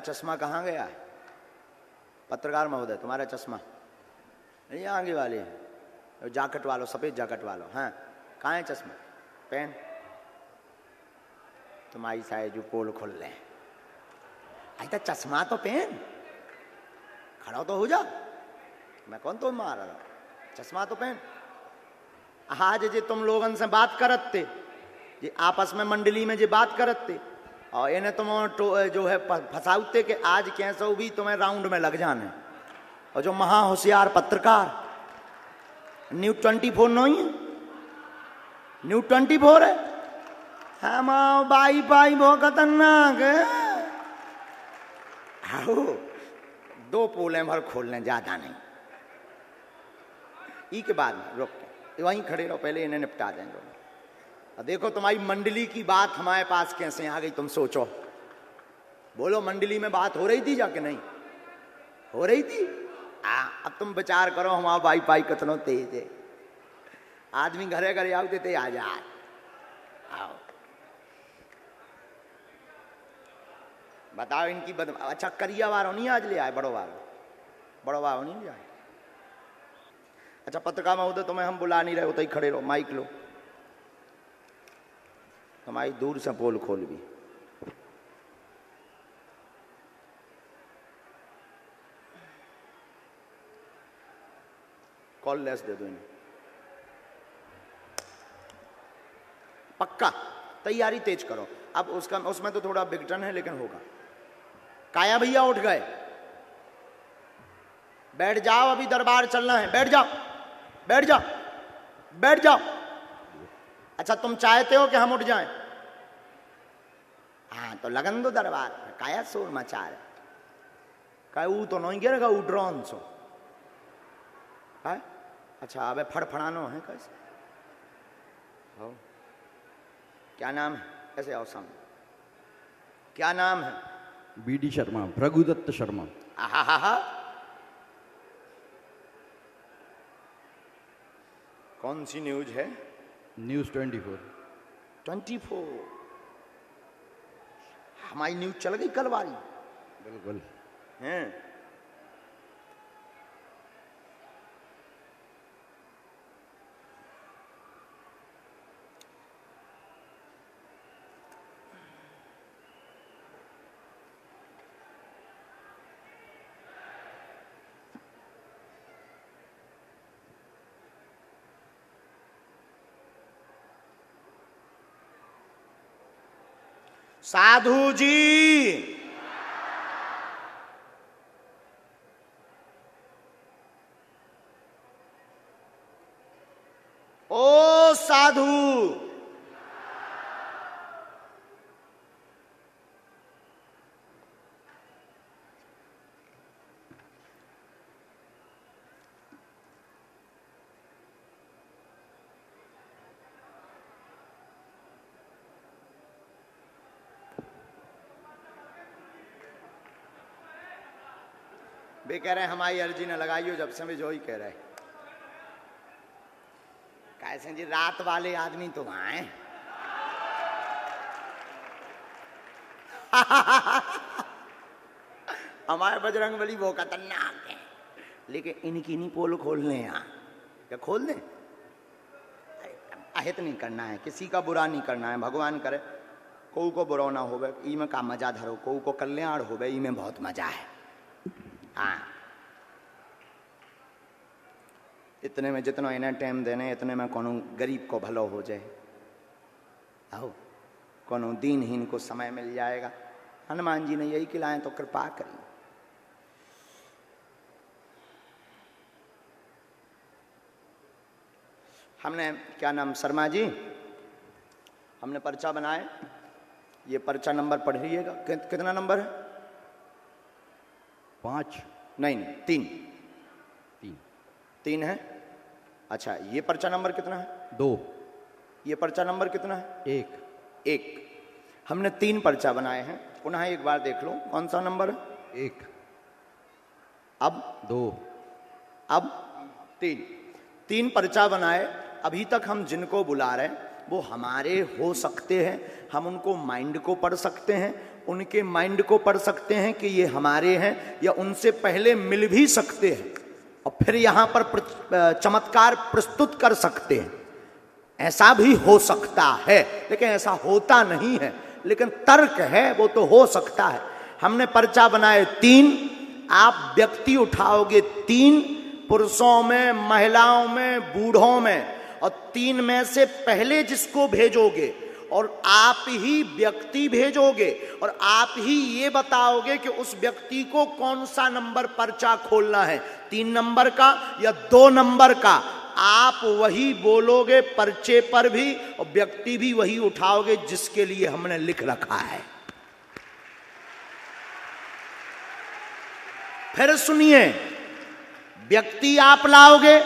चश्मा कहाँ गया है? पत्रकार महोदय, तुम्हारा चश्मा ये आगे वाले हैं, जैकेट वालों, सफेद जैकेट वालों, हाँ कहाँ है चश्मा? पेन तुम्हारी शायद जो पोल खोल रहे हैं, आई चश्मा तो पेन, खड़ा तो हो जा, मैं कौन तो मार रहा, चश्मा तो पेन। आज जे तुम लोगन से बात करत थे, जे आपस में मंडली में जे बात करत थे, और इन्हें तुम जो है फंसाउते कि आज कैसे भी तुम्हें राउंड में लग जाने। और जो महा होशियार पत्रकार न्यूज़ 24 नहीं है, न्यूज़ 24 है, हम बाई पाई बहुत खतरनाक है। आओ 2 पोलें भर खोल लें, ज्यादा नहीं। ई के बाद में रुक के वहीं खड़े रहो, पहले इन्हें निपटा देंगे। और देखो तुम्हारी मंडली की बात हमारे पास कैसे आ गई, तुम सोचो। बोलो मंडली में बात हो रही थी जाके? नहीं हो रही थी। अब तुम विचार करो, हमारा भाई पाई कितना तेज है। आदमी घरे घरे आओ देते आ जा, आओ बताओ इनकी अच्छा करिया वारो नहीं आज ले आए, बड़ो वारो नहीं ले आए। अच्छा पत्रकार महोदय, तुम्हें हम बुला नहीं रहे, होते ही खड़े रहो, माइक लो, तुम्हारी दूर से पोल खोल भी। कॉल लेस दे दो इन्हें, पक्का तैयारी तेज करो। अब उसमें तो थोड़ा विघटन है, लेकिन होगा। काया भैया उठ गए, बैठ जाओ, अभी दरबार चलना है, बैठ जाओ बैठ जाओ बैठ जाओ। अच्छा तुम चाहते हो कि हम उठ जाएं? हाँ तो लगन दो दरबार, काया शोर मचा रहे, का वो तो नहीं गिरेगा, वो ड्रोन सो है। अच्छा अबे फड़फड़ानो है कैसे हो? क्या नाम है? ऐसे आओ सामने, क्या नाम है? बीडी शर्मा, भृगुदत्त शर्मा। आहा, कौन सी न्यूज है? न्यूज़ 24। 24 हमारी न्यूज चल गई कल वाली। बिल्कुल हैं साधु जी, ओ साधु, वे कह रहे हैं हमारी अर्जी न लगाइयो, जब से भी जो ही कह रहे कैसे जी, रात वाले आदमी तो आए। हमारे बजरंग बली वो खतरनाक है, लेकिन इनकी नहीं पोल खोलने यहाँ, क्या खोल दें? अहित नहीं करना है, किसी का बुरा नहीं करना है, भगवान करे कोई को बुरा ना होवे, ई में का मजा धरो, कोई को कल्याण होवे, ई में बहुत मजा है। हाँ इतने में जितना इन्हें टाइम देने, इतने में कोनो गरीब को भलो हो जाए, आओ कोनो दीनहीन को समय मिल जाएगा। हनुमान जी ने यही खिलाए तो कृपा करी। हमने क्या नाम शर्मा जी, हमने पर्चा बनाए, ये पर्चा नंबर पढ़िएगा। कितना नंबर है? 5 नहीं 3 है। अच्छा ये पर्चा नंबर कितना है? 2। ये पर्चा नंबर कितना है? 1। हमने 3 पर्चा बनाए हैं, पुनः एक बार देख लो कौन सा नंबर है? 1, अब 2, अब 3 पर्चा बनाए। अभी तक हम जिनको बुला रहे हैं वो हमारे हो सकते हैं, हम उनको माइंड को पढ़ सकते हैं उनके माइंड को पढ़ सकते हैं कि ये हमारे हैं, या उनसे पहले मिल भी सकते हैं और फिर यहां पर चमत्कार प्रस्तुत कर सकते हैं। ऐसा भी हो सकता है, लेकिन ऐसा होता नहीं है, लेकिन तर्क है, वो तो हो सकता है। हमने पर्चा बनाए 3, आप व्यक्ति उठाओगे 3, पुरुषों में, महिलाओं में, बूढ़ों में, और 3 में से पहले जिसको भेजोगे और आप ही व्यक्ति भेजोगे और आप ही ये बताओगे कि उस व्यक्ति को कौन सा नंबर पर्चा खोलना है, 3 नंबर का या 2 नंबर का, आप वही बोलोगे पर्चे पर भी और व्यक्ति भी वही उठाओगे जिसके लिए हमने लिख रखा है। फिर सुनिए, व्यक्ति आप लाओगे,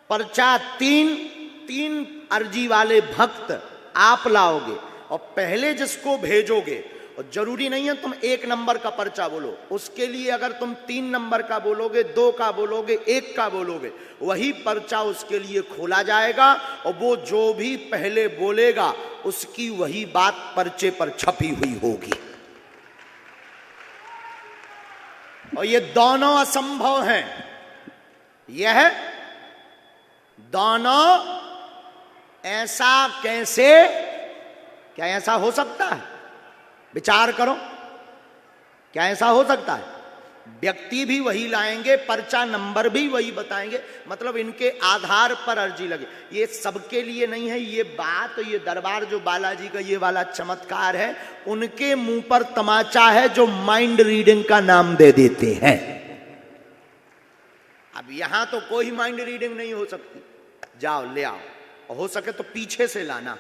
पर्चा 3 अर्जी वाले भक्त आप लाओगे और पहले जिसको भेजोगे, और जरूरी नहीं है तुम 1 नंबर का पर्चा बोलो, उसके लिए अगर तुम 3 नंबर का बोलोगे, 2 का बोलोगे, 1 का बोलोगे, वही पर्चा उसके लिए खोला जाएगा और वो जो भी पहले बोलेगा उसकी वही बात पर्चे पर छपी हुई होगी। और ये दोनों असंभव हैं। यह दोनों ऐसा कैसे, क्या ऐसा हो सकता है? विचार करो, क्या ऐसा हो सकता है? व्यक्ति भी वही लाएंगे, पर्चा नंबर भी वही बताएंगे, मतलब इनके आधार पर अर्जी लगे। ये सबके लिए नहीं है ये बात, ये दरबार जो बालाजी का ये वाला चमत्कार है, उनके मुंह पर तमाचा है जो माइंड रीडिंग का नाम दे देते हैं। अब यहां तो कोई माइंड रीडिंग नहीं हो सकती, जाओ ले आओ, और हो सके तो पीछे से लाना,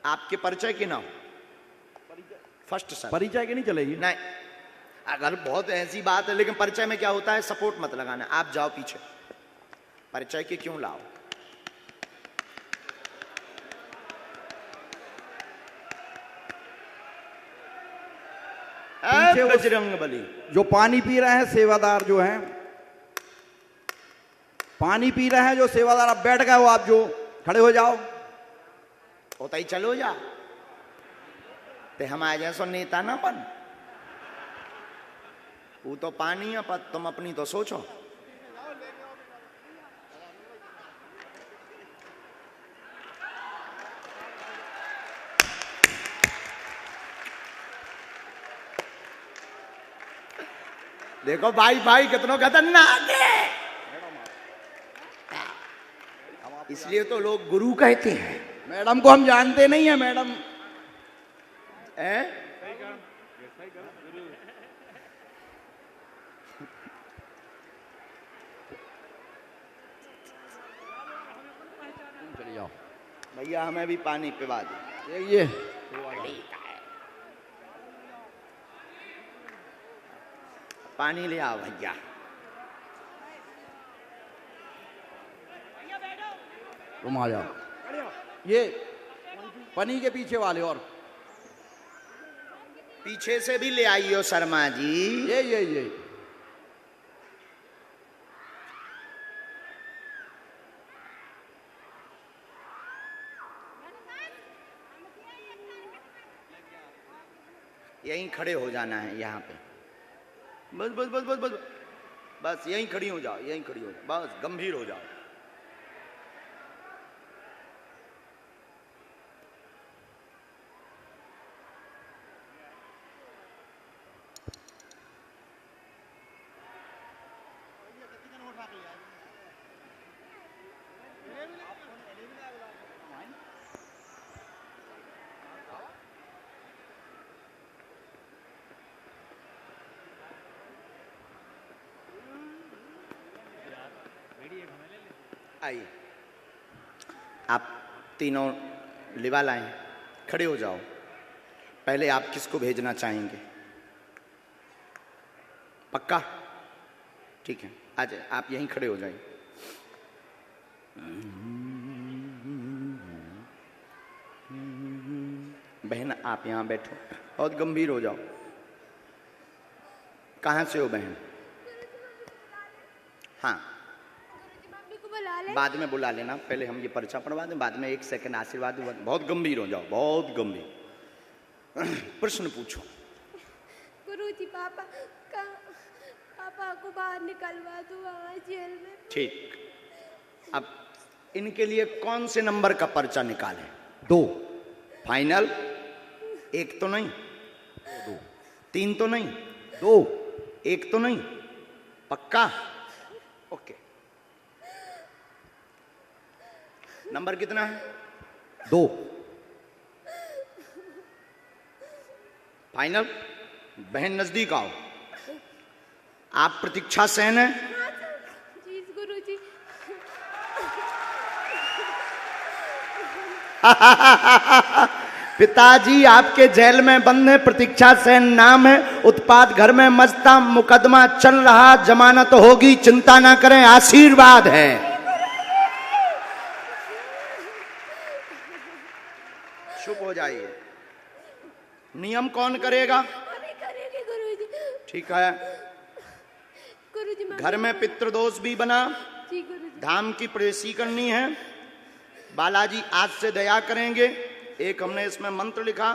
आपके परिचय की ना हो, फर्स्ट सर परिचय की नहीं चलेगी। नहीं, अगर बहुत ऐसी बात है, लेकिन परिचय में क्या होता है, सपोर्ट मत लगाना, आप जाओ पीछे, परिचय के क्यों लाओ। बजरंग बली जो पानी पी रहे हैं सेवादार जो हैं, पानी पी रहे हैं जो सेवादार, आप बैठ गए हो, आप जो खड़े हो जाओ, होता ही चलो जा, ते हमारे जैसो नेता ना बन, वो तो पानी है, पर तुम अपनी तो सोचो। देखो भाई कितनों खतरनाक है, इसलिए तो लोग गुरु कहते हैं। मैडम को हम जानते नहीं है, मैडम चले जाओ भैया, हमें भी पानी पिला दो। ये पानी ले आओ भैया। तुम आ जाओ, ये पनी के पीछे वाले, और पीछे से भी ले आइयो शर्मा जी। ये यहीं खड़े हो जाना है, यहाँ पे बस बस बस बस बस बस यहीं खड़ी हो जाओ, यहीं खड़ी हो जाओ, बस गंभीर हो जाओ। आइए, आप तीनों लिवा लाएं, खड़े हो जाओ। पहले आप किसको भेजना चाहेंगे? पक्का? ठीक है, आ जाए, आप यहीं खड़े हो जाइए। बहन आप यहाँ बैठो, बहुत गंभीर हो जाओ। कहाँ से हो बहन? हाँ, बाद में बुला लेना, पहले हम ये पर्चा पढ़वा दें, बाद में 1 सेकंड आशीर्वाद। बहुत गंभीर हो जाओ, बहुत गंभीर। प्रश्न पूछो। गुरुजी पापा को बाहर निकलवा दो वहाँ जेल में। ठीक, अब इनके लिए कौन से नंबर का पर्चा निकालें? 2। फाइनल? 1 तो नहीं, 3 तो नहीं, 2। 1 तो नहीं, पक्का? ओके। नंबर कितना है? 2। फाइनल? बहन नजदीक आओ। आप प्रतीक्षा सेन है? जी गुरुजी। पिताजी आपके जेल में बंद है, प्रतीक्षा सेन नाम है, उत्पाद घर में मजता मुकदमा चल रहा, जमानत होगी, चिंता ना करें, आशीर्वाद है। चुप हो जाइए। नियम कौन करेगा? अभी करेंगे गुरुजी। ठीक है। गुरुजी घर में पितृदोष भी बना, जी गुरुजी। धाम की प्रेसी करनी है। बालाजी आज से दया करेंगे। एक हमने इसमें मंत्र लिखा,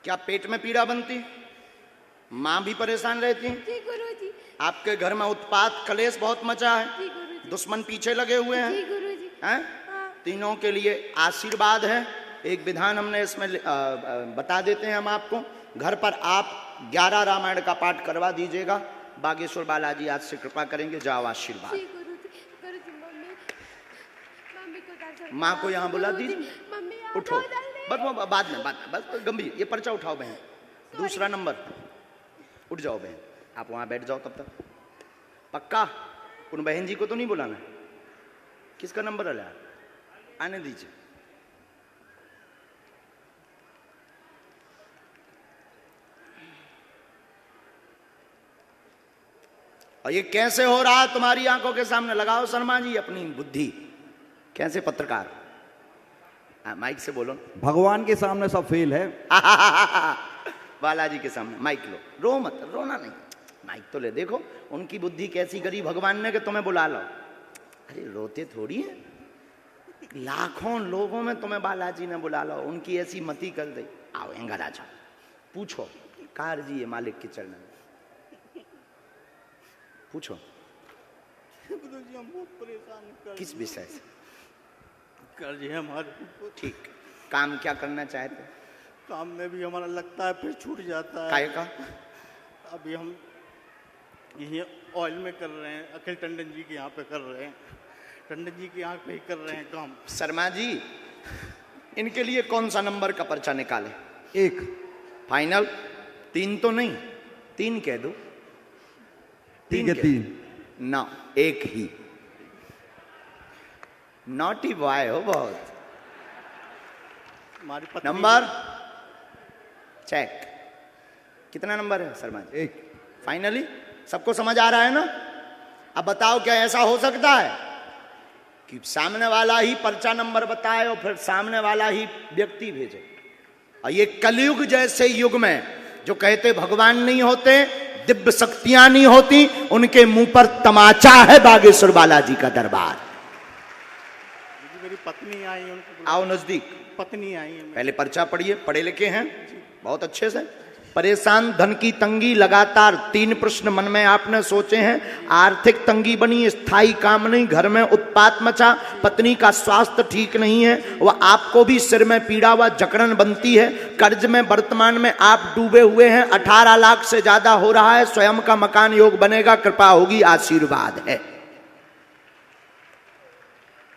क्या पेट में पीड़ा बनती? मां भी परेशान रहती? जी गुरुजी। आपके घर में उत्पात कलेश बहुत मचा है, जी गुरुजी। दुश्मन पीछे लगे हुए हैं, जी गुरुजी। हैं? तीनों के लिए आशीर्वाद है। एक विधान हमने इसमें बता देते हैं हम आपको। घर पर आप 11 रामायण का पाठ करवा दीजिएगा। बागेश्वर बालाजी आज से कृपा करेंगे। जाओ, आशीर्वाद। जी गुरुजी। गुरुजी मम्मी को दर्शन माँ को यहाँ बुला दी। मम्मी उठो, बस बाद में, बस गंभीर, ये पर्चा उठाओ बहन। दूसरा नंबर, उठ जाओ बहन, आप वहां बैठ जाओ तब तक। पक्का? उन बहन जी को तो नहीं बुलाना? किसका नंबर है? आने दीजिए। और ये कैसे हो रहा है तुम्हारी आंखों के सामने? लगाओ शर्मा जी अपनी बुद्धि। कैसे पत्रकार? माइक से बोलो। भगवान के सामने सब फेल है। बालाजी के सामने माइक लो। रो मत, रोना नहीं, माइक तो ले। देखो उनकी बुद्धि कैसी करी भगवान ने कि तुम्हें बुला लो। अरे रोते थोड़ी है, लाखों लोगों में तुम्हें बालाजी ने बुला लो, उनकी ऐसी मति कर दी। आओ एंगर आ जाओ, पूछो। कार जी है मालिक के चरण में, पूछो। गुरुजी हम बहुत परेशान कर किस विषय से? कर्ज है हमारे। ठीक, काम क्या करना चाहते? काम में भी हमारा लगता है फिर छूट जाता है। काय का? अभी हम यही ऑयल में कर रहे हैं, अखिल टंडन जी के यहाँ पे कर रहे हैं, टंडन जी के यहाँ पे ही कर रहे हैं काम। शर्मा जी इनके लिए कौन सा नंबर का पर्चा निकाले? 1। फाइनल? 3 तो नहीं, 3 कह दो। 3 ना, 1 ही। नॉटी बॉय हो बहुत। हमारी पत्नी नंबर चेक। कितना नंबर है शर्मा जी? 1। फाइनली सबको समझ आ रहा है ना? अब बताओ क्या ऐसा हो सकता है कि सामने वाला ही पर्चा नंबर बताए और फिर सामने वाला ही व्यक्ति भेजे? और ये कलयुग जैसे युग में जो कहते भगवान नहीं होते, दिव्य शक्तियां नहीं होती, उनके मुंह पर तमाचा है बागेश्वर बालाजी का दरबार। मेरी पत्नी आई है, उनको आओ नजदीक। पत्नी आई है। पहले पर्चा पढ़िए, पढ़े लिखे हैं बहुत अच्छे से। परेशान, धन की तंगी लगातार, 3 प्रश्न मन में आपने सोचे हैं। आर्थिक तंगी बनी, स्थायी काम नहीं, घर में उत्पात मचा, पत्नी का स्वास्थ्य ठीक नहीं है, वह आपको भी सिर में पीड़ा व जकड़न बनती है, कर्ज में वर्तमान में आप डूबे हुए हैं, 18 लाख से ज्यादा हो रहा है, स्वयं का मकान योग बनेगा, कृपा होगी, आशीर्वाद है।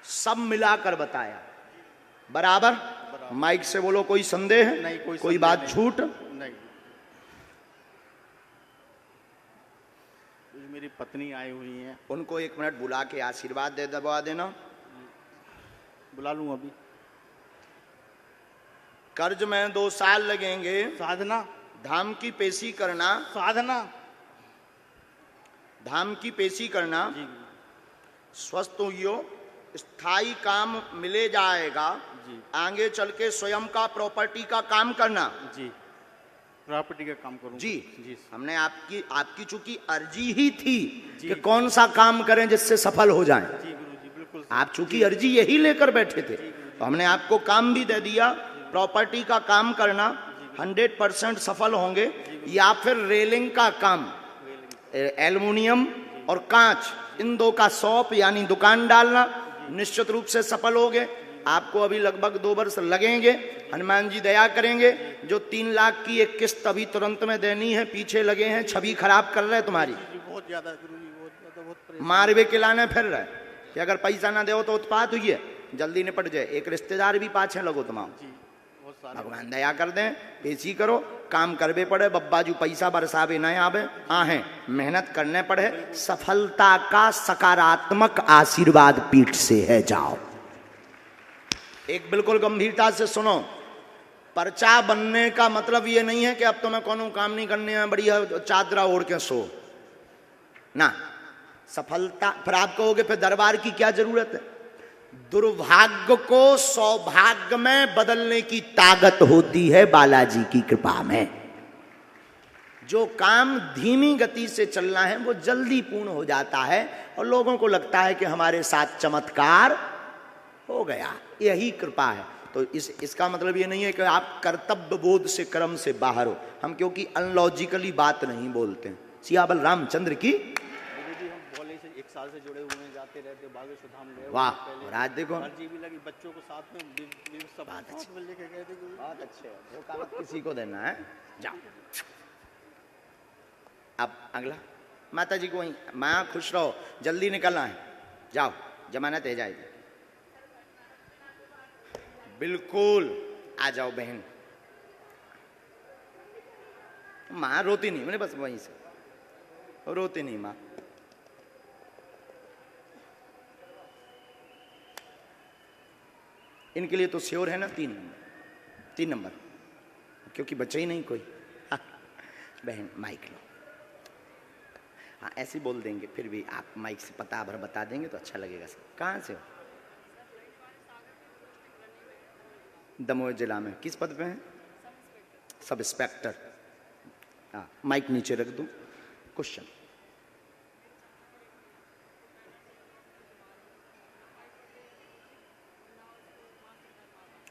सब मिलाकर बताया बराबर। माइक से बोलो, कोई संदेह है? नहीं, कोई बात झूठ नहीं। मेरी पत्नी आई हुई है, उनको 1 मिनट बुला के आशीर्वाद दे दबा देना। बुला लूं अभी? कर्ज में 2 साल लगेंगे, साधना, धाम की पेशी करना, साधना, धाम की पेशी करना, जी स्वस्थ हुई, स्थायी काम मिले जाएगा, जी, आगे चल के स्वयं का प्रॉपर्टी का काम करना। जी, प्रॉपर्टी का काम करूं जी, जी। हमने आपकी चूंकि अर्जी ही थी कि कौन सा काम करें जिससे सफल हो जाएं। जी गुरुजी। आप चूंकि अर्जी यही लेकर बैठे थे तो हमने आपको काम भी दे दिया। प्रॉपर्टी का काम करना, 100% सफल होंगे। या फिर रेलिंग का काम, एल्युमिनियम और कांच, इन दो का शॉप यानी दुकान डालना, निश्चित रूप से सफल होगे। आपको अभी लगभग 2 वर्ष लगेंगे, हनुमान जी दया करेंगे। जो 3 लाख की एक किस्त अभी तुरंत में देनी है, पीछे लगे हैं, छवि खराब कर रहे हैं तुम्हारी, बहुत ज्यादा गुरुजी, बहुत ज्यादा, बहुत परेशान। मारवे खिलाने फिर रहे कि अगर पैसा ना दो तो उत्पात हुई है, जल्दी निपट जाए। एक रिश्तेदार भी पाछे लगो तमाम। बहुत सारे भगवान दया कर दें, पेशी करो, काम करवे पड़े, बब्बाजू पैसा बरसावे न आवे, आहे मेहनत करने पड़े। सफलता का सकारात्मक आशीर्वाद पीठ से है। जाओ, एक बिल्कुल गंभीरता से सुनो। पर्चा बनने का मतलब ये नहीं है कि अब तो मैं कोनो काम नहीं करने में, बढ़िया चादरा ओढ़ के सो ना। सफलता फिर आप कहोगे फिर दरबार की क्या जरूरत है? दुर्भाग्य को सौभाग्य में बदलने की ताकत होती है बालाजी की कृपा में। जो काम धीमी गति से चलना है वो जल्दी पूर्ण हो जाता है और लोगों को लगता है कि हमारे साथ चमत्कार हो गया। यही कृपा है। तो इसका मतलब ये नहीं है कि आप कर्तव्य बोध से कर्म से बाहर हो। हम क्योंकि अनलॉजिकली बात नहीं बोलते हैं। सियाबल रामचंद्र की गुरुजी, हम भोले से 1 साल से जुड़े हुए हैं, जाते रहते बागेश्वर धाम गए। वाह, और आज देखो अर्जी भी लगी, बच्चों को साथ में सब बात अच्छी। साथ में लेके गए थे गुरुजी। बहुत अच्छे, धोखा मत किसी को देना है। जाओ अब अगला, माता जी को वहीं, माँ खुश रहो, जल्दी निकलना है, जाओ जमानत है जाएगी। बिल्कुल आ जाओ बहन। माँ रोती नहीं, मैंने बस वहीं से रोती नहीं माँ। इनके लिए तो श्योर है ना 3 नंबर, क्योंकि बच्चा ही नहीं कोई। हाँ, बहन माइक लो। हाँ ऐसे बोल देंगे, फिर भी आप माइक से पता भर बता देंगे तो अच्छा लगेगा। सब कहाँ से हो? दमोह जिला में। किस पद पे हैं? Sub inspector. हाँ माइक नीचे रख दूं। क्वेश्चन,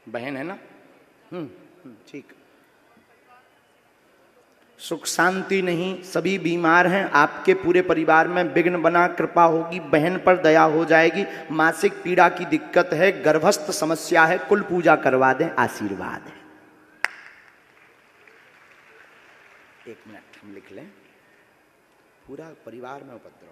बहन है ना? ठीक। सुख शांति नहीं, सभी बीमार हैं। आपके पूरे परिवार में विघ्न बना, कृपा होगी, बहन पर दया हो जाएगी। मासिक पीड़ा की दिक्कत है, गर्भस्थ समस्या है, कुल पूजा करवा दें, आशीर्वाद है। 1 मिनट हम लिख लें। पूरा परिवार में उपद्रव,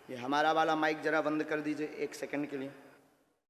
ये हमारा वाला माइक जरा बंद कर दीजिए 1 सेकंड के लिए।